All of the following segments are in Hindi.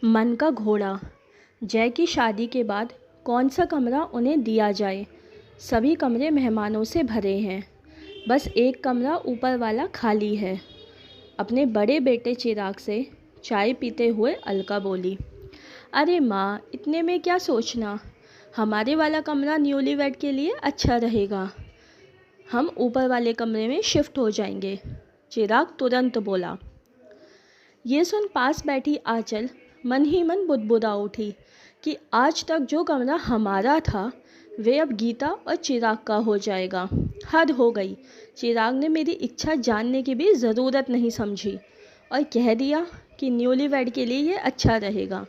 मन का घोड़ा। जय की शादी के बाद कौन सा कमरा उन्हें दिया जाए। सभी कमरे मेहमानों से भरे हैं, बस एक कमरा ऊपर वाला खाली है। अपने बड़े बेटे चिराग से चाय पीते हुए अलका बोली, अरे माँ, इतने में क्या सोचना, हमारे वाला कमरा न्यूलीवेड के लिए अच्छा रहेगा। हम ऊपर वाले कमरे में शिफ्ट हो जाएंगे। चिराग तुरंत बोला। ये सुन पास बैठी आंचल मन ही मन बुदबुदा उठी कि आज तक जो कमरा हमारा था वे अब गीता और चिराग का हो जाएगा। हद हो गई। चिराग ने मेरी इच्छा जानने की भी ज़रूरत नहीं समझी और कह दिया कि न्यूलीवेड के लिए ये अच्छा रहेगा।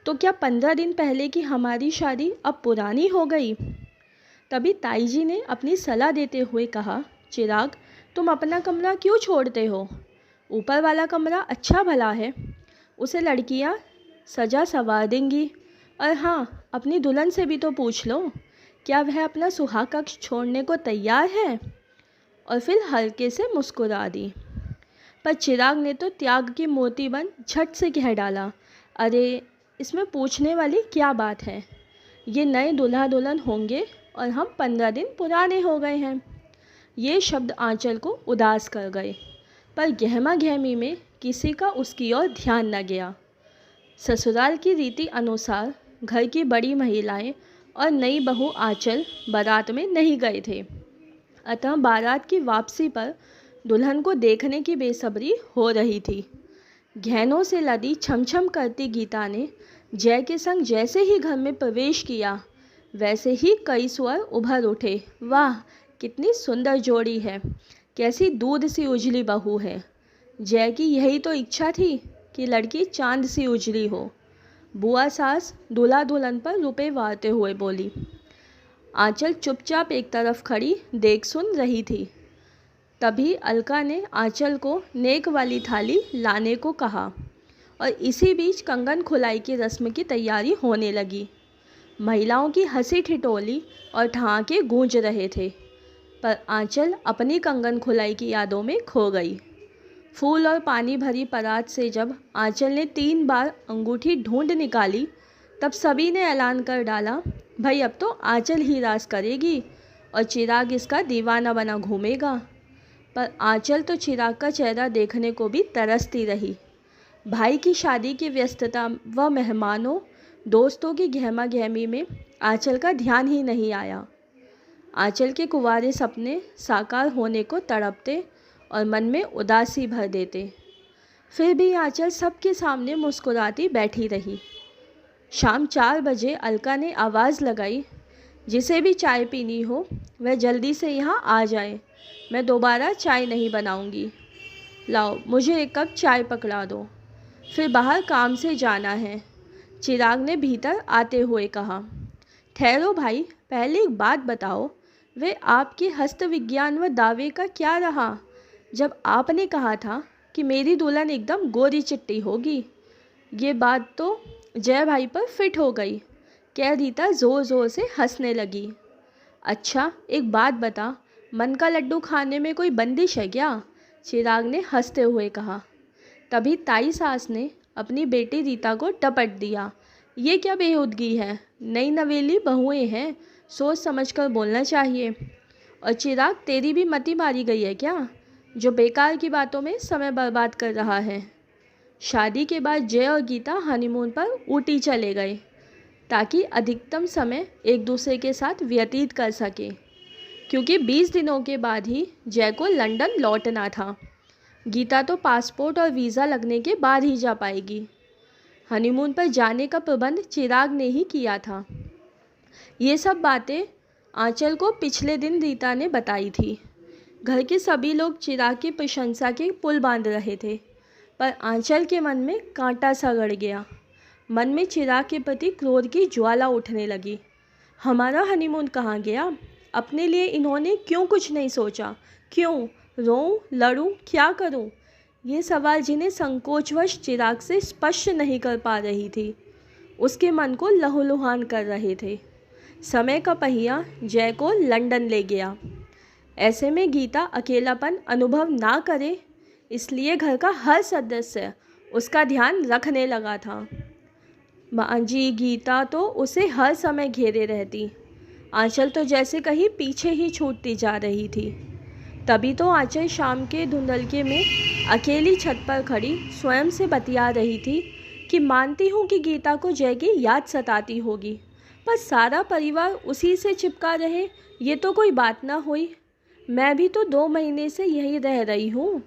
तो क्या 15 दिन पहले की हमारी शादी अब पुरानी हो गई? तभी ताई जी ने अपनी सलाह देते हुए कहा, चिराग, तुम अपना कमरा क्यों छोड़ते हो? ऊपर वाला कमरा अच्छा भला है, उसे लड़कियां सजा सवार देंगी। और हाँ, अपनी दुल्हन से भी तो पूछ लो, क्या वह अपना सुहाग कक्ष छोड़ने को तैयार है? और फिर हल्के से मुस्कुरा दी। पर चिराग ने तो त्याग की मूर्ति बन झट से कह डाला, अरे इसमें पूछने वाली क्या बात है? ये नए दूल्हा दुल्हन होंगे और हम 15 दिन पुराने हो गए हैं। ये शब्द आंचल को उदास कर गए, पर गहमा गहमी में किसी का उसकी ओर ध्यान न गया। ससुराल की रीति अनुसार घर की बड़ी महिलाएं और नई बहू आंचल बारात में नहीं गए थे, अतः बारात की वापसी पर दुल्हन को देखने की बेसब्री हो रही थी। गहनों से लदी छमछम करती गीता ने जय के संग जैसे ही घर में प्रवेश किया, वैसे ही कई स्वर उभर उठे। वाह, कितनी सुंदर जोड़ी है, कैसी दूध सी उजली बहू है। जय की यही तो इच्छा थी कि लड़की चांद सी उजली हो। बुआ सास दूल्हा दुल्हन पर रुपए वारते हुए बोली। आंचल चुपचाप एक तरफ खड़ी देख सुन रही थी। तभी अलका ने आंचल को नेक वाली थाली लाने को कहा और इसी बीच कंगन खुलाई की रस्म की तैयारी होने लगी। महिलाओं की हंसी ठिठोली और ठहाके गूंज रहे थे, पर आंचल अपनी कंगन खुलाई की यादों में खो गई। फूल और पानी भरी परात से जब आंचल ने 3 बार अंगूठी ढूंढ निकाली, तब सभी ने ऐलान कर डाला, भाई अब तो आंचल ही राज करेगी और चिराग इसका दीवाना बना घूमेगा। पर आंचल तो चिराग का चेहरा देखने को भी तरसती रही। भाई की शादी की व्यस्तता व मेहमानों दोस्तों की गहमा गहमी में आंचल का ध्यान ही नहीं आया। आंचल के कुंवारे सपने साकार होने को तड़पते और मन में उदासी भर देते। फिर भी आंचल सबके सामने मुस्कुराती बैठी रही। शाम 4 बजे अलका ने आवाज़ लगाई, जिसे भी चाय पीनी हो वह जल्दी से यहाँ आ जाए, मैं दोबारा चाय नहीं बनाऊंगी। लाओ, मुझे 1 कप चाय पकड़ा दो, फिर बाहर काम से जाना है। चिराग ने भीतर आते हुए कहा। ठहरो भाई, पहले एक बात बताओ, वे आपके हस्त विज्ञान व दावे का क्या रहा जब आपने कहा था कि मेरी दुल्हन एकदम गोरी चिट्टी होगी? ये बात तो जय भाई पर फिट हो गई, कह रीता ज़ोर ज़ोर से हंसने लगी। अच्छा एक बात बता, मन का लड्डू खाने में कोई बंदिश है क्या? चिराग ने हंसते हुए कहा। तभी ताई सास ने अपनी बेटी रीता को टपट दिया, ये क्या बेहूदगी है, नई नवेली बहुएं हैं, सोच समझकर बोलना चाहिए। और चिराग, तेरी भी मति मारी गई है क्या, जो बेकार की बातों में समय बर्बाद कर रहा है? शादी के बाद जय और गीता हनीमून पर ऊटी चले गए ताकि अधिकतम समय एक दूसरे के साथ व्यतीत कर सके, क्योंकि 20 दिनों के बाद ही जय को लंदन लौटना था। गीता तो पासपोर्ट और वीज़ा लगने के बाद ही जा पाएगी। हनीमून पर जाने का प्रबंध चिराग ने ही किया था। ये सब बातें आंचल को पिछले दिन रीता ने बताई थी। घर के सभी लोग चिराग की प्रशंसा के पुल बांध रहे थे, पर आंचल के मन में कांटा सा गड़ गया। मन में चिराग के प्रति क्रोध की ज्वाला उठने लगी। हमारा हनीमून कहाँ गया? अपने लिए इन्होंने क्यों कुछ नहीं सोचा? क्यों रोऊं, लड़ूं, क्या करूं? ये सवाल जिन्हें संकोचवश चिराग से स्पष्ट नहीं कर पा रही थी, उसके मन को लहूलुहान कर रहे थे। समय का पहिया जय को लंदन ले गया। ऐसे में गीता अकेलापन अनुभव ना करे, इसलिए घर का हर सदस्य उसका ध्यान रखने लगा था। माँ जी, गीता तो उसे हर समय घेरे रहती। आंचल तो जैसे कहीं पीछे ही छूटती जा रही थी। तभी तो आंचल शाम के धुंधलके में अकेली छत पर खड़ी स्वयं से बतिया रही थी कि मानती हूँ कि गीता को जय की याद सताती होगी, पर सारा परिवार उसी से चिपका रहे ये तो कोई बात ना हुई। मैं भी तो 2 महीने से यहीं रह रही हूँ,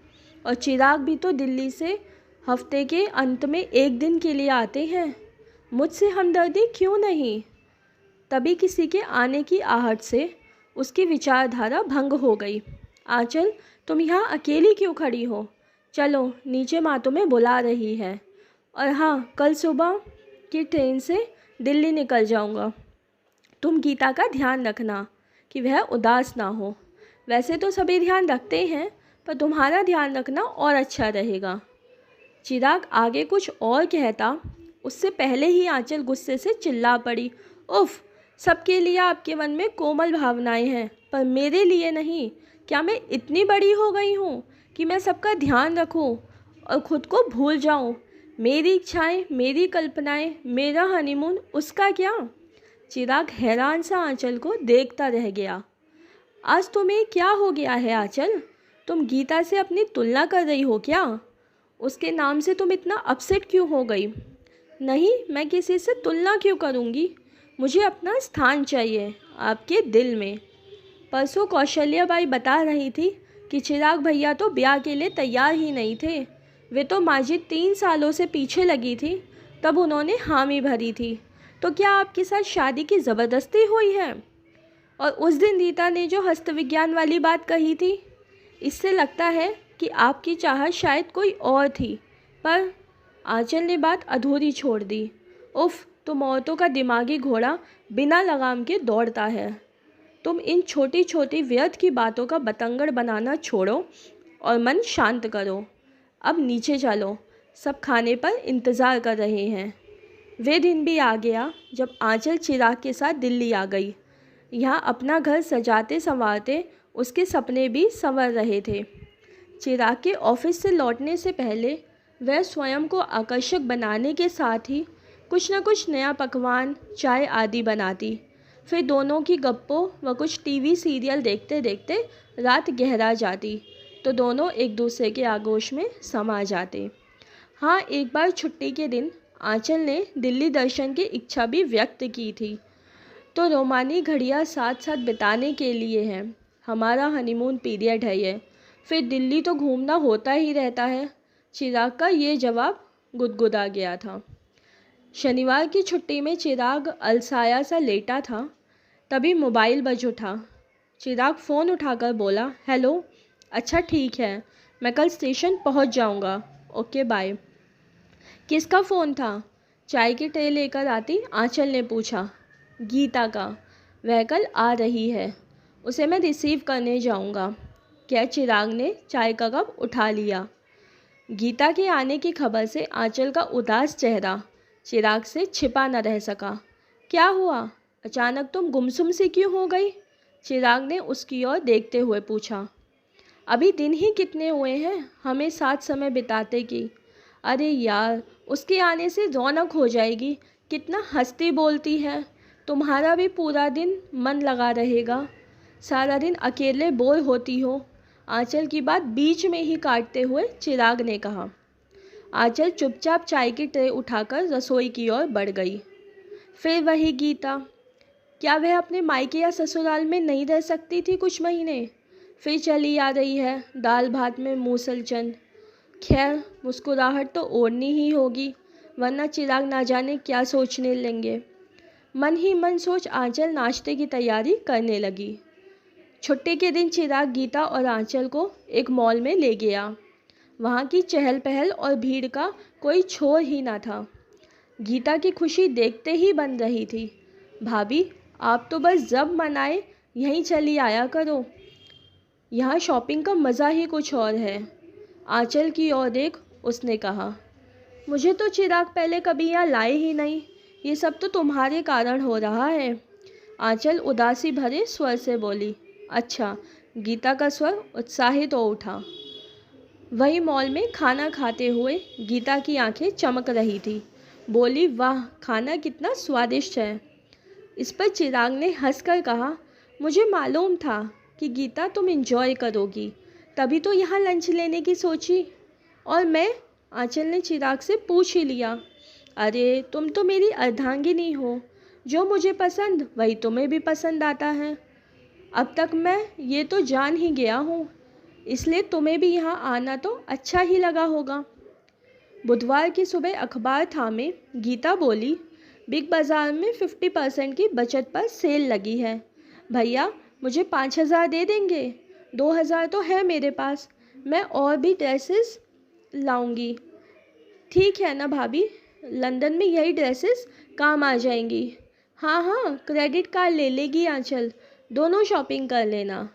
और चिराग भी तो दिल्ली से हफ्ते के अंत में एक दिन के लिए आते हैं। मुझसे हमदर्दी क्यों नहीं? तभी किसी के आने की आहट से उसकी विचारधारा भंग हो गई। आंचल, तुम यहाँ अकेली क्यों खड़ी हो? चलो नीचे, माँ तुम्हें बुला रही है। और हाँ, कल सुबह की ट्रेन से दिल्ली निकल जाऊँगा। तुम गीता का ध्यान रखना कि वह उदास ना हो। वैसे तो सभी ध्यान रखते हैं, पर तुम्हारा ध्यान रखना और अच्छा रहेगा। चिराग आगे कुछ और कहता, उससे पहले ही आंचल गुस्से से चिल्ला पड़ी। उफ, सबके लिए आपके मन में कोमल भावनाएं हैं, पर मेरे लिए नहीं। क्या मैं इतनी बड़ी हो गई हूँ कि मैं सबका ध्यान रखूँ और खुद को भूल जाऊँ? मेरी इच्छाएं, मेरी कल्पनाएं, मेरा हनीमून, उसका क्या? चिराग हैरान सा आंचल को देखता रह गया। आज तुम्हें क्या हो गया है आंचल? तुम गीता से अपनी तुलना कर रही हो क्या? उसके नाम से तुम इतना अपसेट क्यों हो गई? नहीं, मैं किसी से तुलना क्यों करूँगी? मुझे अपना स्थान चाहिए आपके दिल में। परसों कौशल्या बाई बता रही थी कि चिराग भैया तो ब्याह के लिए तैयार ही नहीं थे। वे तो माजिद 3 सालों से पीछे लगी थी, तब उन्होंने हामी भरी थी। तो क्या आपके साथ शादी की ज़बरदस्ती हुई है? और उस दिन रीता ने जो हस्तविज्ञान वाली बात कही थी, इससे लगता है कि आपकी चाहत शायद कोई और थी। पर आंचल ने बात अधूरी छोड़ दी। उफ, तुम औरतों का दिमागी घोड़ा बिना लगाम के दौड़ता है। तुम इन छोटी छोटी व्यर्थ की बातों का बतंगड़ बनाना छोड़ो और मन शांत करो। अब नीचे चलो, सब खाने पर इंतज़ार कर रहे हैं। वे दिन भी आ गया जब आंचल चिराग के साथ दिल्ली आ गई। यहाँ अपना घर सजाते संवारते उसके सपने भी संवर रहे थे। चिराग के ऑफिस से लौटने से पहले वह स्वयं को आकर्षक बनाने के साथ ही कुछ न कुछ नया पकवान, चाय आदि बनाती। फिर दोनों की गप्पों व कुछ टीवी सीरियल देखते देखते रात गहरा जाती, तो दोनों एक दूसरे के आगोश में समा जाते। हाँ, एक बार छुट्टी के दिन आंचल ने दिल्ली दर्शन की इच्छा भी व्यक्त की थी। तो रोमानी घड़ियाँ साथ साथ बिताने के लिए हैं। हमारा हनीमून पीरियड है ये। फिर दिल्ली तो घूमना होता ही रहता है। चिराग का ये जवाब गुदगुदा गया था। शनिवार की छुट्टी में चिराग अलसाया सा लेटा था, तभी मोबाइल बज उठा। चिराग फ़ोन उठाकर बोला, हेलो। अच्छा ठीक है, मैं कल स्टेशन पहुंच जाऊंगा। Okay bye. किसका फ़ोन था? चाय की ट्रे लेकर आती आंचल ने पूछा। गीता का। वह कल आ रही है, उसे मैं रिसीव करने जाऊंगा। क्या? चिराग ने चाय का कप उठा लिया। गीता के आने की खबर से आंचल का उदास चेहरा चिराग से छिपा न रह सका। क्या हुआ? अचानक तुम गुमसुम सी क्यों हो गई? चिराग ने उसकी ओर देखते हुए पूछा। अभी दिन ही कितने हुए हैं हमें साथ समय बिताते की। अरे यार, उसके आने से रौनक हो जाएगी। कितना हंसती बोलती है। तुम्हारा भी पूरा दिन मन लगा रहेगा। सारा दिन अकेले बोर होती हो। आंचल की बात बीच में ही काटते हुए चिराग ने कहा। आंचल चुपचाप चाय की ट्रे उठाकर रसोई की ओर बढ़ गई। फिर वही गीता। क्या वह अपने मायके या ससुराल में नहीं रह सकती थी कुछ महीने? फिर चली आ रही है दाल भात में मूसलचंद। खैर, मुस्कुराहट तो ओढ़नी ही होगी, वरना चिराग ना जाने क्या सोचने लेंगे। मन ही मन सोच आंचल नाश्ते की तैयारी करने लगी। छुट्टी के दिन चिराग गीता और आंचल को एक मॉल में ले गया। वहाँ की चहल पहल और भीड़ का कोई छोर ही ना था। गीता की खुशी देखते ही बन रही थी। भाभी, आप तो बस जब मन आए यहीं चली आया करो। यहाँ शॉपिंग का मज़ा ही कुछ और है। आंचल की ओर देख उसने कहा। मुझे तो चिराग पहले कभी यहाँ लाए ही नहीं। ये सब तो तुम्हारे कारण हो रहा है। आंचल उदासी भरे स्वर से बोली। अच्छा। गीता का स्वर उत्साहित हो उठा। वही मॉल में खाना खाते हुए गीता की आंखें चमक रही थी। बोली, वाह, खाना कितना स्वादिष्ट है। इस पर चिराग ने हंसकर कहा, मुझे मालूम था कि गीता तुम एंजॉय करोगी, तभी तो यहाँ लंच लेने की सोची। और मैं? आंचल ने चिराग से पूछ ही लिया। अरे तुम तो मेरी अर्धांगिनी हो, जो मुझे पसंद वही तुम्हें भी पसंद आता है। अब तक मैं ये तो जान ही गया हूँ, इसलिए तुम्हें भी यहाँ आना तो अच्छा ही लगा होगा। बुधवार की सुबह अखबार थामे गीता बोली, बिग बाज़ार में 50% की बचत पर सेल लगी है। भैया मुझे 5,000 दे देंगे? 2,000 तो है मेरे पास, मैं और भी ड्रेसेस लाऊंगी। ठीक है ना भाभी, लंदन में यही ड्रेसेस काम आ जाएंगी। हाँ हाँ, क्रेडिट कार्ड ले लेगी आंचल, दोनों शॉपिंग कर लेना।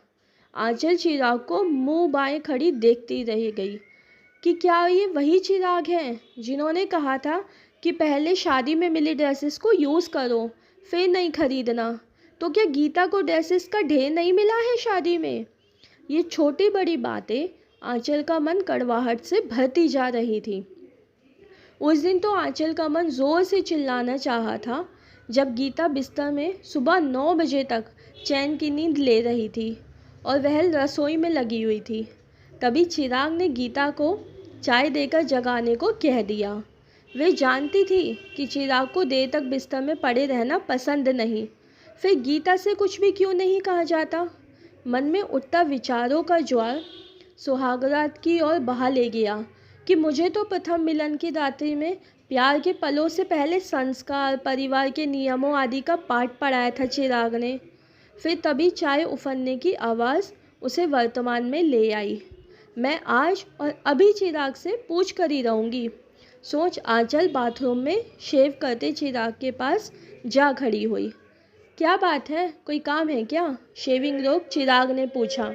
आंचल चिराग को मुंह बाएं खड़ी देखती रह गई कि क्या ये वही चिराग हैं जिन्होंने कहा था कि पहले शादी में मिली ड्रेसेस को यूज़ करो, फिर नहीं खरीदना। तो क्या गीता को ड्रेसेस का ढेर नहीं मिला है शादी में? ये छोटी बड़ी बातें आंचल का मन कड़वाहट से भरती जा रही थी। उस दिन तो आंचल का मन ज़ोर से चिल्लाना चाहा था, जब गीता बिस्तर में सुबह 9 बजे तक चैन की नींद ले रही थी और वह रसोई में लगी हुई थी। तभी चिराग ने गीता को चाय देकर जगाने को कह दिया। वे जानती थी कि चिराग को देर तक बिस्तर में पड़े रहना पसंद नहीं, फिर गीता से कुछ भी क्यों नहीं कहा जाता। मन में उठता विचारों का ज्वार सुहागरात की ओर बहा ले गया कि मुझे तो प्रथम मिलन की रात्रि में प्यार के पलों से पहले संस्कार, परिवार के नियमों आदि का पाठ पढ़ाया था चिराग ने। फिर तभी चाय उफनने की आवाज़ उसे वर्तमान में ले आई। मैं आज और अभी चिराग से पूछ कर ही रहूँगी, सोच आंचल बाथरूम में शेव करते चिराग के पास जा खड़ी हुई। क्या बात है, कोई काम है क्या? शेविंग रोक चिराग ने पूछा।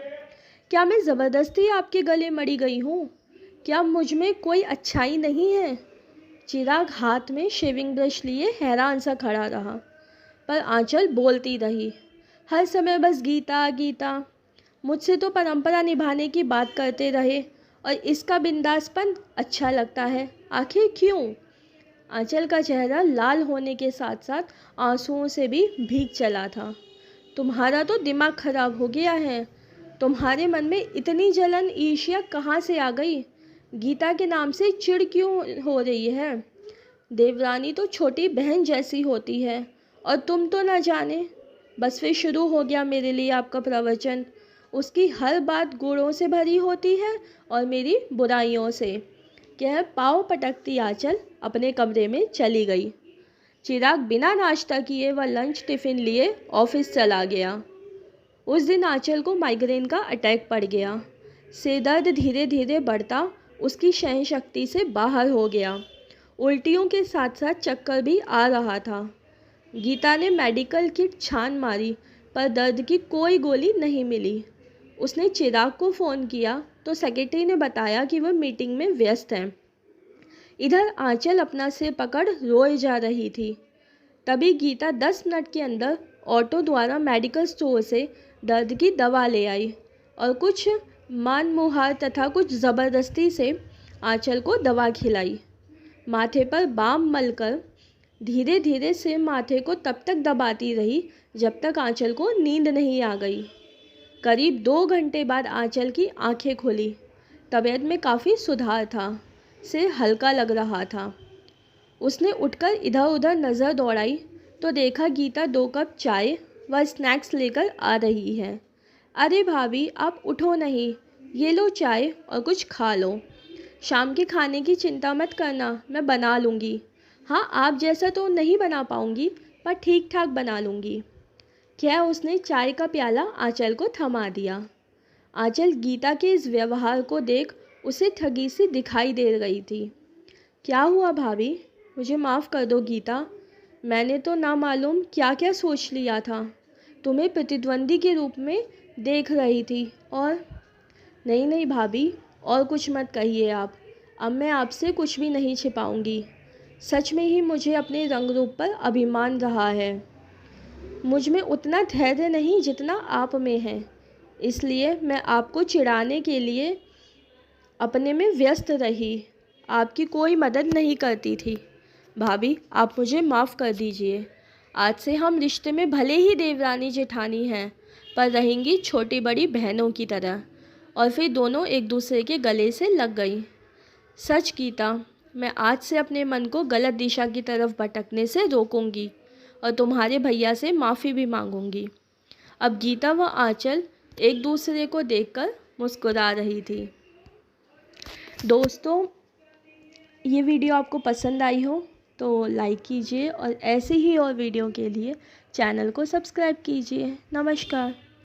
क्या मैं ज़बरदस्ती आपके गले मड़ी गई हूँ? क्या मुझ में कोई अच्छाई नहीं है? चिराग हाथ में शेविंग ब्रश लिए हैरान सा खड़ा रहा, पर आंचल बोलती रही, हर समय बस गीता गीता। मुझसे तो परंपरा निभाने की बात करते रहे और इसका बिंदासपन अच्छा लगता है, आखिर क्यों? आंचल का चेहरा लाल होने के साथ साथ आंसुओं से भी भीग चला था। तुम्हारा तो दिमाग खराब हो गया है, तुम्हारे मन में इतनी जलन ईर्ष्या कहाँ से आ गई? गीता के नाम से चिढ़ क्यों हो रही है? देवरानी तो छोटी बहन जैसी होती है और तुम तो ना जाने। बस फिर शुरू हो गया मेरे लिए आपका प्रवचन। उसकी हर बात गुणों से भरी होती है और मेरी बुराइयों से। कह पाँव पटकती आंचल अपने कमरे में चली गई। चिराग बिना नाश्ता किए व लंच टिफ़िन लिए ऑफिस चला गया। उस दिन आंचल को माइग्रेन का अटैक पड़ गया। सिर दर्द धीरे धीरे बढ़ता उसकी सहन शक्ति से बाहर हो गया। उल्टियों के साथ साथ चक्कर भी आ रहा था। गीता ने मेडिकल किट छान मारी, पर दर्द की कोई गोली नहीं मिली। उसने चिराग को फ़ोन किया तो सेक्रेटरी ने बताया कि वह मीटिंग में व्यस्त हैं। इधर आंचल अपना सिर पकड़ रोए जा रही थी। तभी गीता 10 मिनट के अंदर ऑटो द्वारा मेडिकल स्टोर से दर्द की दवा ले आई और कुछ मानमुहार तथा कुछ ज़बरदस्ती से आंचल को दवा खिलाई। माथे पर बाम मलकर धीरे धीरे सिर माथे को तब तक दबाती रही जब तक आंचल को नींद नहीं आ गई। करीब 2 घंटे बाद आंचल की आंखें खुली। तबीयत में काफ़ी सुधार था, सिर हल्का लग रहा था। उसने उठकर इधर उधर नज़र दौड़ाई तो देखा गीता 2 कप चाय व स्नैक्स लेकर आ रही है। अरे भाभी, आप उठो नहीं, ये लो चाय और कुछ खा लो। शाम के खाने की चिंता मत करना, मैं बना लूँगी। हाँ, आप जैसा तो नहीं बना पाऊँगी, पर ठीक ठाक बना लूँगी। क्या उसने चाय का प्याला आंचल को थमा दिया। आंचल गीता के इस व्यवहार को देख उसे ठगी सी दिखाई दे रही थी। क्या हुआ भाभी, मुझे माफ़ कर दो गीता, मैंने तो ना मालूम क्या क्या सोच लिया था। तुम्हें प्रतिद्वंदी के रूप में देख रही थी और नहीं नहीं भाभी, और कुछ मत कहिए आप। अब मैं आपसे कुछ भी नहीं छिपाऊंगी। सच में ही मुझे अपने रंग रूप पर अभिमान रहा है। मुझ में उतना धैर्य नहीं जितना आप में है, इसलिए मैं आपको चिढ़ाने के लिए अपने में व्यस्त रही, आपकी कोई मदद नहीं करती थी। भाभी, आप मुझे माफ़ कर दीजिए। आज से हम रिश्ते में भले ही देवरानी जेठानी हैं, पर रहेंगी छोटी बड़ी बहनों की तरह। और फिर दोनों एक दूसरे के गले से लग गई। सच गीता, मैं आज से अपने मन को गलत दिशा की तरफ भटकने से रोकूंगी और तुम्हारे भैया से माफ़ी भी मांगूंगी। अब गीता व आंचल एक दूसरे को देखकर मुस्कुरा रही थी। दोस्तों, ये वीडियो आपको पसंद आई हो तो लाइक कीजिए और ऐसे ही और वीडियो के लिए चैनल को सब्सक्राइब कीजिए। नमस्कार।